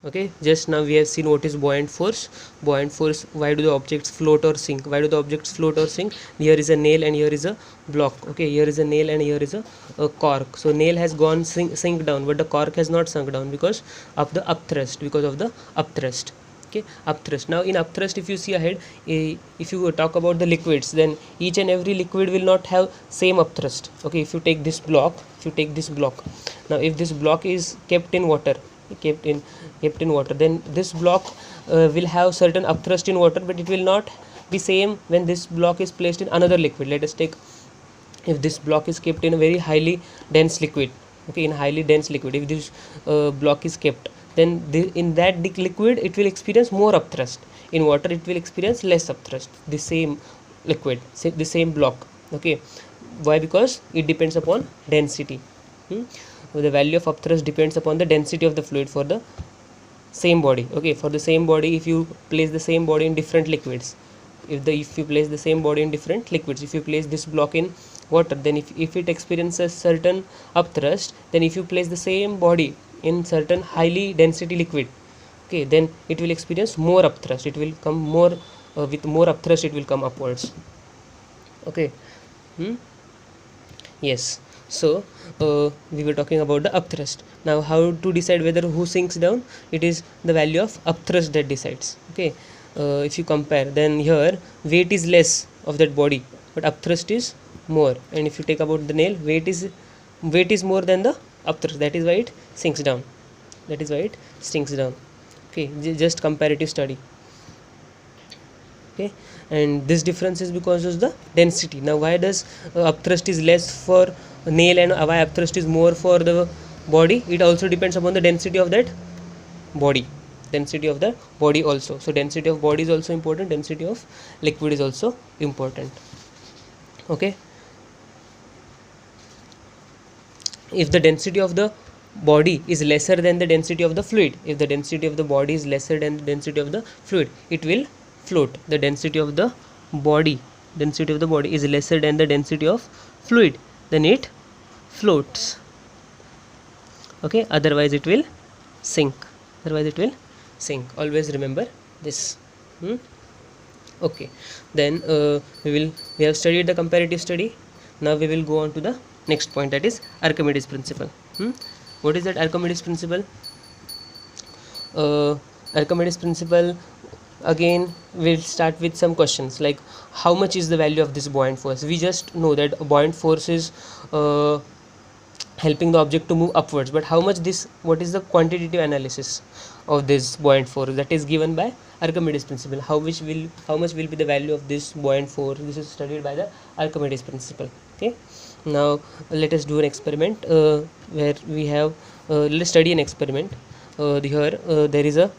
Okay, just now we have seen what is buoyant force. Buoyant force, why do the objects float or sink? Why do the objects float or sink? Here is a nail and here is a block. Okay, here is a nail and here is a cork. So nail has gone sink down, but the cork has not sunk down because of the upthrust, because of the upthrust. Okay, upthrust. Now in upthrust, if you see ahead, if you talk about the liquids, then each and every liquid will not have same upthrust. Okay, if you take this block, now if this block is kept in water, kept in water, then this block will have certain upthrust in water, but it will not be same when this block is placed in another liquid. Let us take, if this block is kept in a very highly dense liquid, okay, in highly dense liquid, if this block is kept, then in that liquid it will experience more upthrust. In water it will experience less upthrust, the same liquid, the same block. Okay, why? Because it depends upon density. The value of upthrust depends upon the density of the fluid for the same body. Okay, for the same body, if you place the same body in different liquids, if you place the same body in different liquids, if you place this block in water, then if it experiences certain upthrust, then if you place the same body in certain highly density liquid, okay, then it will experience more upthrust. It will come more with more upthrust, it will come upwards. Okay. Yes, so we were talking about the upthrust. Now how to decide whether who sinks down? It is the value of upthrust that decides. Okay, if you compare, then here weight is less of that body, but upthrust is more. And if you take about the nail, weight is more than the upthrust, that is why it sinks down. Okay, just comparative study. Okay, and this difference is because of the density. Now why does upthrust is less for nail and why upthrust is more for the body? It also depends upon the density of that body, also. So density of body is also important, density of liquid is also important. Okay, if the density of the body is lesser than the density of the fluid, if the density of the body is lesser than the density of the fluid, it will float. The density of the body is lesser than the density of fluid, then it floats. Okay, otherwise it will sink. Always remember this. Okay, then we have studied the comparative study. Now we will go on to the next point, that is Archimedes principle. What is that Archimedes principle? Archimedes principle, again we'll start with some questions like how much is the value of this buoyant force. We just know that buoyant force is helping the object to move upwards, but how much what is the quantitative analysis of this buoyant force? That is given by Archimedes principle. How much will be the value of this buoyant force? This is studied by the Archimedes principle. Okay, now let us do an experiment where we have let's study an experiment. Here there is a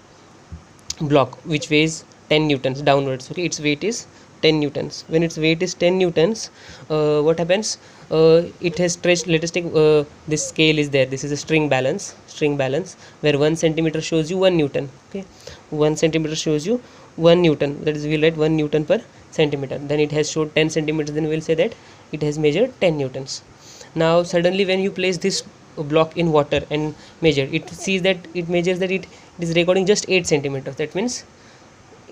block which weighs 10 newtons downwards. Okay, its weight is 10 newtons. When its weight is 10 newtons, what happens? It has stretched. Let us take this scale is there. This is a string balance where 1 centimeter shows you 1 newton. Okay, 1 centimeter shows you 1 newton. That is, we'll write 1 newton per centimeter. Then it has showed 10 centimeters. Then we'll say that it has measured 10 newtons. Now suddenly when you place this block in water and measure, it sees that it measures that it is recording just 8 centimeters. That means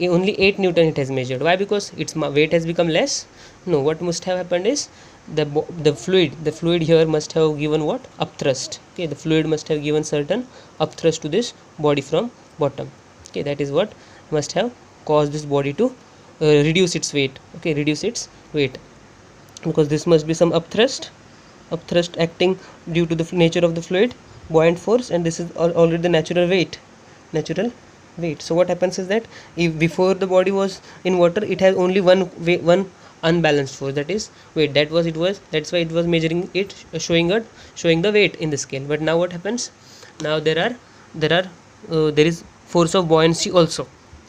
only 8 newton it has measured. Why? Because its weight has become less? No, what must have happened is the fluid here must have given what? Upthrust. Okay, the fluid must have given certain upthrust to this body from bottom. Okay, that is what must have caused this body to reduce its weight. Okay, because this must be some upthrust acting due to the nature of the fluid, buoyant force, and this is already the natural weight. So what happens is that if before the body was in water, it has only one unbalanced force, that is weight. That's why it was measuring it, showing the weight in the scale. But now what happens? Now there is force of buoyancy also,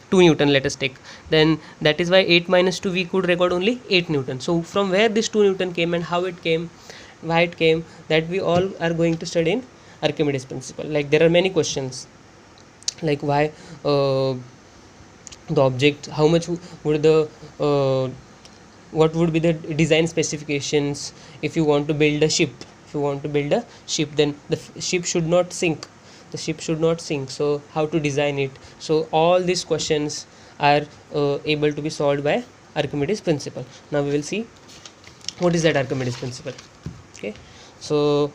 2 newton let us take. Then that is why 8 minus 2 we could record only 8 newton. So from where this 2 newton came and how it came, why it came, that we all are going to study in Archimedes principle. Like there are many questions like why the object, how much would the what would be the design specifications if you want to build a ship. Then the ship should not sink. the ship should not sink. So how to design it? So all these questions are able to be solved by Archimedes principle. Now we will see what is that Archimedes principle. Okay, so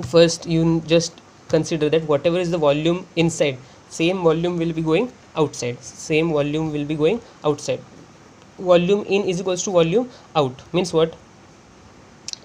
first you just consider that whatever is the volume inside, same volume will be going outside, same volume will be going outside. Volume in is equals to volume out. Means what?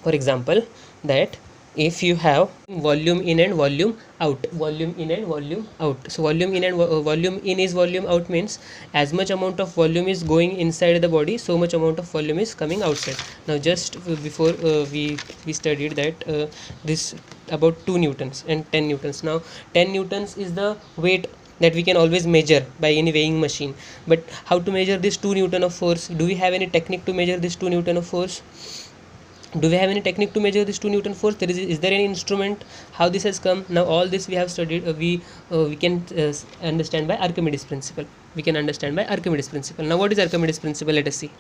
For example, that if you have volume in and volume out, volume in and volume out, so volume in and volume in is volume out, means as much amount of volume is going inside the body, so much amount of volume is coming outside. Now just before we studied that this about 2 newtons and 10 newtons. Now 10 newtons is the weight that we can always measure by any weighing machine, but how to measure this 2 newton of force? Do we have any technique to measure this 2 newton of force? Do we have any technique to measure this 2 newton force? Is there any instrument? How this has come? Now all this we have studied, we can understand by Archimedes principle. We can understand by Archimedes principle. Now what is Archimedes principle? Let us see.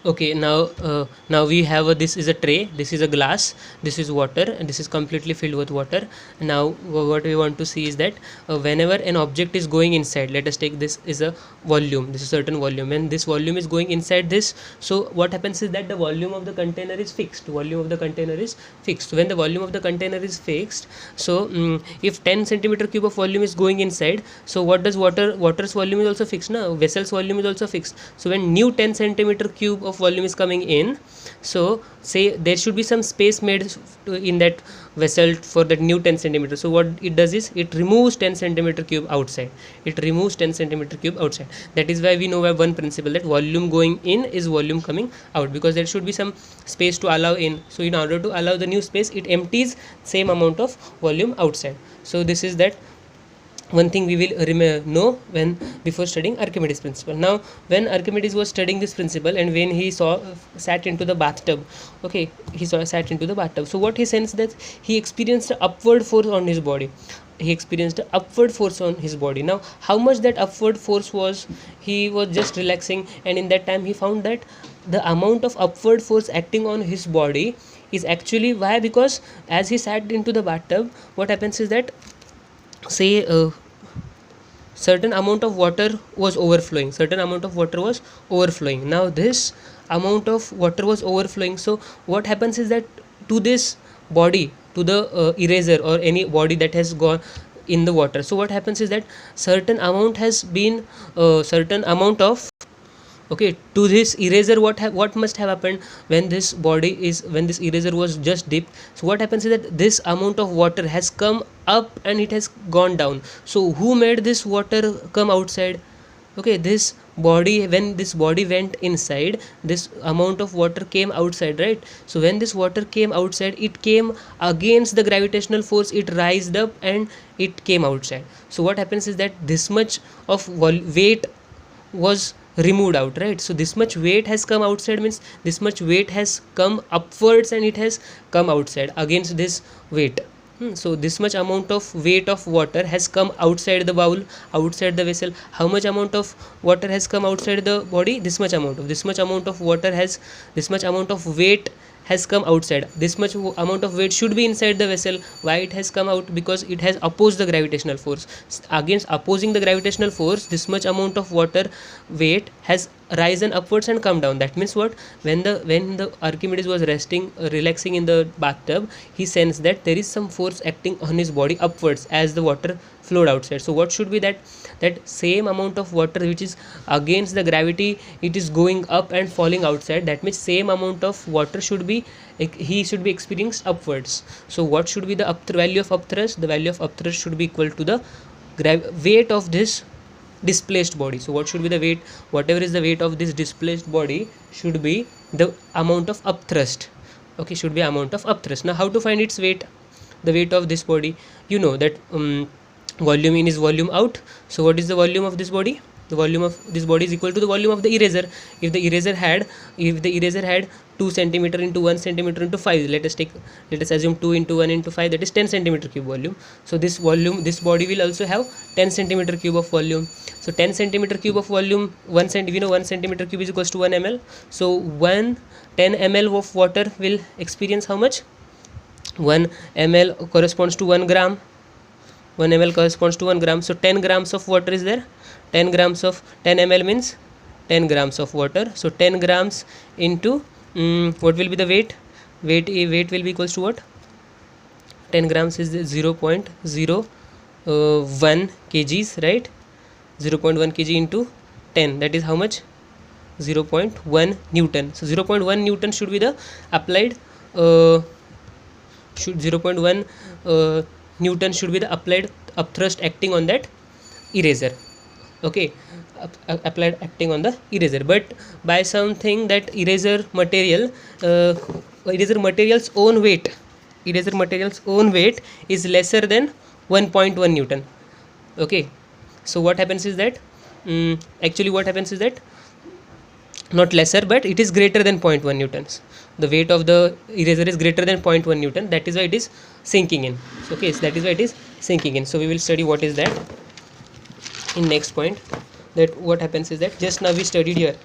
Okay, now we have this is a tray, this is a glass, this is water, and this is completely filled with water. Now what we want to see is that whenever an object is going inside, let us take this is a volume, this is certain volume, and this volume is going inside this. So what happens is that the volume of the container is fixed. Volume of the container is fixed. When the volume of the container is fixed, so if 10 centimeter cube of volume is going inside, so what does water's volume is also fixed. Now vessel's volume is also fixed. So when new 10 centimeter cube of volume is coming in, so say there should be some space made in that vessel for that new 10 centimeter. So what it does is it removes 10 centimeter cube outside. It removes 10 centimeter cube outside. That is why we know by one principle that volume going in is volume coming out, because there should be some space to allow in. So in order to allow the new space, it empties same amount of volume outside. So this is that one thing we will know when before studying Archimedes principle. Now when Archimedes was studying this principle, and when he sat into the bathtub, okay, sat into the bathtub, so what he sensed that he experienced an upward force on his body. He experienced an upward force on his body. Now how much that upward force was? He was just relaxing, and in that time he found that the amount of upward force acting on his body is actually, why? Because as he sat into the bathtub, what happens is that, say certain amount of water was overflowing, now this amount of water was overflowing. So what happens is that to this body, to the eraser or any body that has gone in the water, so what happens is that certain amount has been okay, to this eraser, what must have happened when this eraser was just dipped? So what happens is that this amount of water has come up and it has gone down. So who made this water come outside? Okay, this body, when this body went inside, this amount of water came outside, right? So when this water came outside, it came against the gravitational force, it rised up and it came outside. So what happens is that this much of weight was removed out, right? So this much weight has come outside, means this much weight has come upwards and it has come outside against this weight. So this much amount of weight of water has come outside the bowl, outside the vessel. How much amount of water has come outside the body? This much amount of water has, this much amount of weight has come outside. This much amount of weight should be inside the vessel. Why it has come out? Because it has opposed the gravitational force. Against opposing the gravitational force, this much amount of water weight has risen upwards and come down. That means what? When the Archimedes was relaxing in the bathtub, he sensed that there is some force acting on his body upwards as the water flowed outside. So what should be that same amount of water which is against the gravity, it is going up and falling outside. That means same amount of water should be experienced upwards. So what should be the value of upthrust? The value of upthrust should be equal to the weight of this displaced body. So what should be the weight? Whatever is the weight of this displaced body should be the amount of upthrust. Okay, should be amount of upthrust. Now how to find its weight? The weight of this body, you know that volume in is volume out. So what is the volume of this body? The volume of this body is equal to the volume of the eraser. If the eraser had 2 centimeter into 1 centimeter into 5, let us assume 2 into 1 into 5, that is 10 centimeter cube volume. So this body will also have 10 centimeter cube of volume. So 10 centimeter cube of volume, 1 centimeter cube is equals to 1 ml. So 10 ml of water will experience how much? 1 ml corresponds to 1 gram. 1 ml corresponds to 1 gram, so 10 grams of water is there. 10 grams of 10 ml means 10 grams of water, so 10 grams into what will be the weight? Weight will be equals to what? 10 grams is 0.01 kgs, right? 0.1 kg into 10, that is how much? 0.1 newton. So 0.1 newton should be the applied should 0.1 newton should be the applied upthrust acting on that eraser. Okay, applied acting on the eraser, but by something that eraser material's own weight is lesser than 1.1 newton. Okay, so what happens is that actually what happens is that not lesser, but it is greater than 0.1 newtons. The weight of the eraser is greater than 0.1 newton, that is why it is sinking in. Okay, so that is why it is sinking in. So we will study what is that in next point. That what happens is that just now we studied here.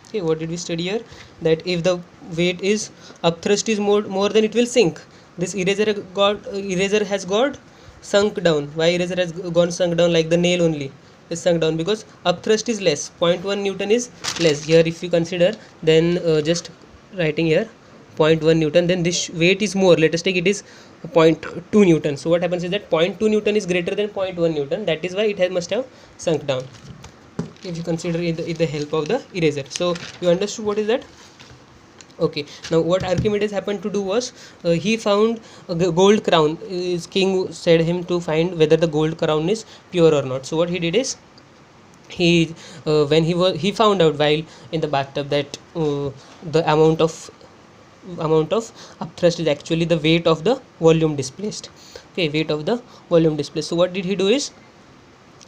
Okay, what did we study here? That if the weight is upthrust is more, then it will sink. This eraser has got sunk down. Why eraser has gone sunk down? Like the nail only is sunk down, because upthrust is less. 0.1 newton is less. Here if you consider, then just writing here 0.1 newton, then this weight is more. Let us take it is 0.2 newton. So what happens is that 0.2 newton is greater than 0.1 newton. That is why it must have sunk down, if you consider with the help of the eraser. So you understood what is that? Okay, now what Archimedes happened to do was he found a gold crown. His king said him to find whether the gold crown is pure or not. So what he did is when he found out while in the bathtub that the amount of upthrust is actually the weight of the volume displaced. Okay, weight of the volume displaced. So what did he do is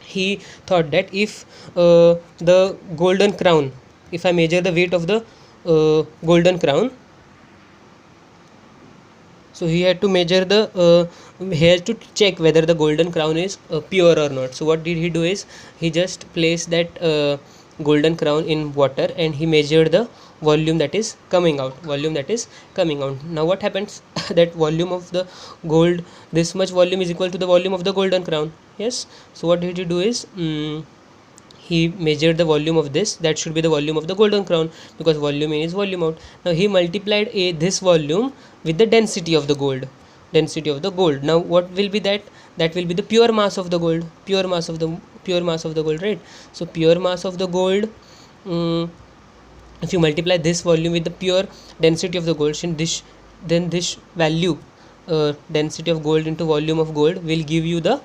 he thought that if the golden crown, if I measure the weight of the golden crown, so he had to measure the he has to check whether the golden crown is pure or not. So what did he do is he just placed that golden crown in water and he measured the volume that is coming out. Now what happens? That volume of the gold, this much volume is equal to the volume of the golden crown. Yes, so what did he do is he measured the volume of this, that should be the volume of the golden crown, because volume in is volume out. Now he multiplied this volume with the density of the gold. Now what will be that? That will be the pure mass of the gold. Pure mass of the gold, right? So pure mass of the gold, if you multiply this volume with the pure density of the gold, then this value, density of gold into volume of gold, will give you the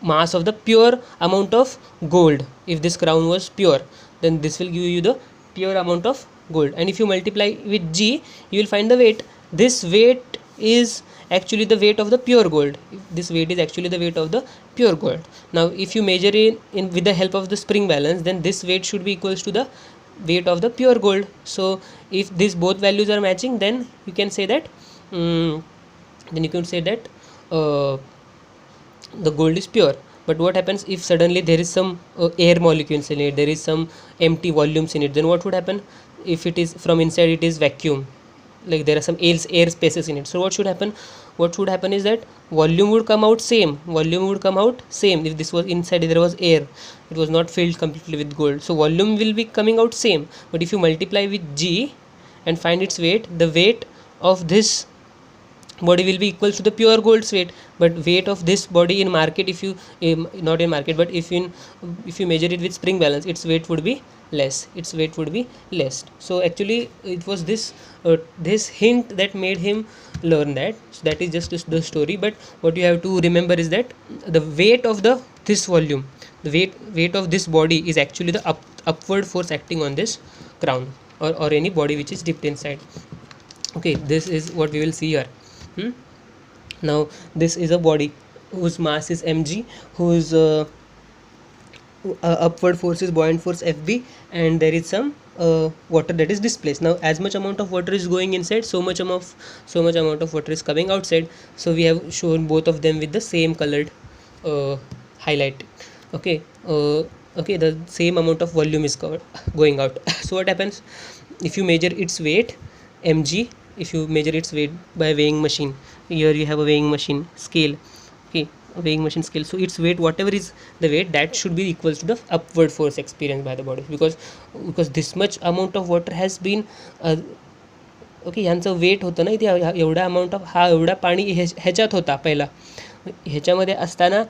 mass of the pure amount of gold. If this crown was pure, then this will give you the pure amount of gold. And if you multiply with G, you will find the weight. This weight is actually the weight of the pure gold. Now if you measure it in with the help of the spring balance, then this weight should be equals to the weight of the pure gold. So if these both values are matching, then you can say that the gold is pure. But what happens if suddenly there is some air molecules in it, there is some empty volumes in it, then what would happen? If it is from inside, it is vacuum, like there are some air spaces in it. So what should happen is that volume would come out same. If this was inside, there was air, it was not filled completely with gold, so volume will be coming out same. But if you multiply with G and find its weight, the weight of this body will be equal to the pure gold's weight. But weight of this body in market, if you not in market, but if you measure it with spring balance, its weight would be less. So actually it was this hint that made him learn that. So that is just the story. But what you have to remember is that the weight of this volume, the weight of this body is actually the upward force acting on this crown or any body which is dipped inside. Okay, this is what we will see here. Now this is a body whose mass is mg, whose upward force is buoyant force Fb, and there is some water that is displaced. Now as much amount of water is going inside, so much amount of water is coming outside. So we have shown both of them with the same colored highlight. Okay, the same amount of volume is going out. So what happens if you measure its weight mg? If you measure its weight by weighing machine, here you have a weighing machine scale. Okay, weighing machine scale. So its weight, whatever is the weight, that should be equals to the upward force experienced by the body, because this much amount of water has been okay, ह्यांचं wait होतं ना इथे, एवढा amount of, हा एवढा पाणी ह्याच्यात होता पहिला, ह्याच्यामध्ये असताना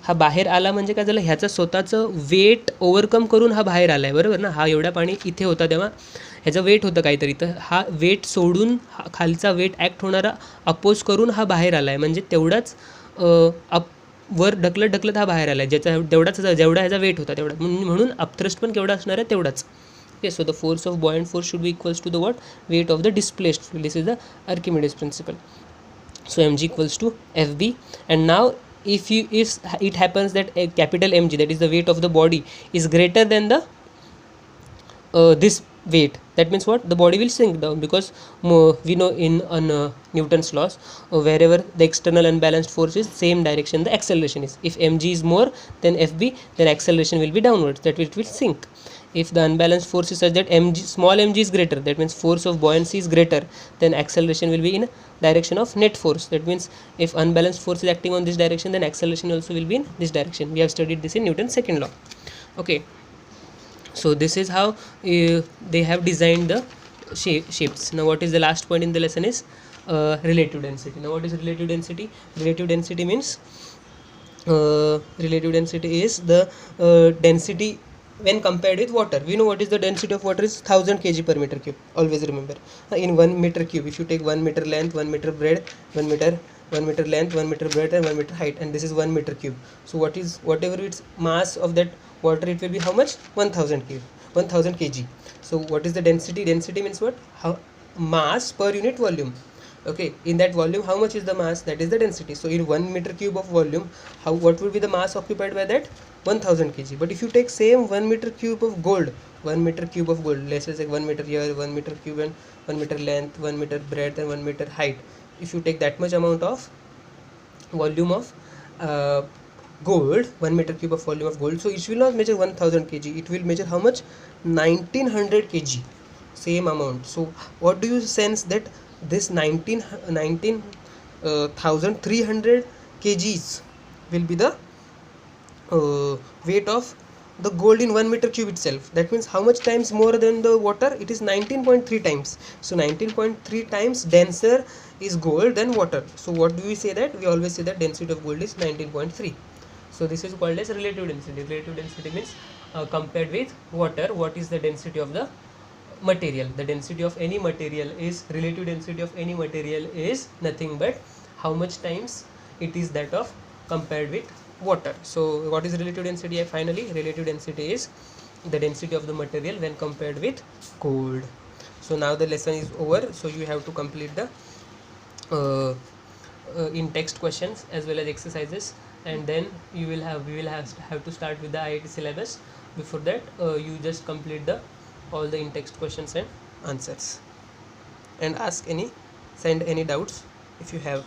हा बाहेर आला म्हणजे काय झालं, ह्याचं स्वतःचं वेट ओव्हरकम करून हा बाहेर आला आहे, बरोबर ना. हा एवढा पाणी इथे होता तेव्हा ह्याचं वेट होतं काहीतरी, तर हा वेट सोडून हा खालचा वेट ॲक्ट होणारा अपोज करून हा बाहेर आला आहे, म्हणजे तेवढाच वर ढकलत हा बाहेर आला आहे, जेवढा ह्याचा वेट होता तेवढा, म्हणून अपथ्रस्ट पण केवढा असणार आहे, तेवढाच. Okay, so the force of buoyant force should be equals to the what? Weight of the displaced fluid. This is the Archimedes principle. So mg equals to fb, and now if it happens that a capital Mg, that is the weight of the body, is greater than the this weight, that means what? The body will sink down, because we know on Newton's laws, wherever the external unbalanced force is, same direction the acceleration is. If mg is more than fb, then acceleration will be downwards, that it will sink. If the unbalanced force is such that small mg is greater, that means force of buoyancy is greater, then acceleration will be in direction of net force. That means if unbalanced force is acting on this direction, then acceleration also will be in this direction. We have studied this in Newton's second law. Okay, so this is how they have designed the ships. Now what is the last point in the lesson is relative density. Now what is relative density? Relative density means relative density is the density when compared with water. We know what is the density of water is 1000 kg per meter cube. Always remember, in 1 meter cube, if you take 1 meter length, 1 meter breadth, 1 meter length, 1 meter breadth, and 1 meter height, and this is 1 meter cube. So whatever its mass of that water, it will be how much? 1000 kg. So what is the density? Density means what? How mass per unit volume. Okay, in that volume, how much is the mass? That is the density. So in 1 meter cube of volume, what will be the mass occupied by that? 1000 kg. But if you take same 1 meter cube of gold, 1 meter cube of gold, let's say 1 meter here, 1 meter cube, and 1 meter length, 1 meter breadth, and 1 meter height, if you take that much amount of volume of gold, 1 meter cube of volume of gold, so it will not measure 1000 kg, it will measure how much? 1900 kg, same amount. So what do you sense that this 19,300 kgs will be the weight of the gold in 1 meter cube itself. That means how much times more than the water? It is 19.3 times. So 19.3 times denser is gold than water. So what do we say? That we always say that density of gold is 19.3. So this is called as relative density. Relative density means compared with water, what is the density of the material. The density of any material is, relative density of any material is nothing but how much times it is that of compared with water. So what is relative density? Finally, relative density is the density of the material when compared with gold. So now the lesson is over, so you have to complete the in text questions as well as exercises, and then we will have to start with the IIT syllabus. Before that, you just complete all the in-text questions and answers, and send any doubts if you have.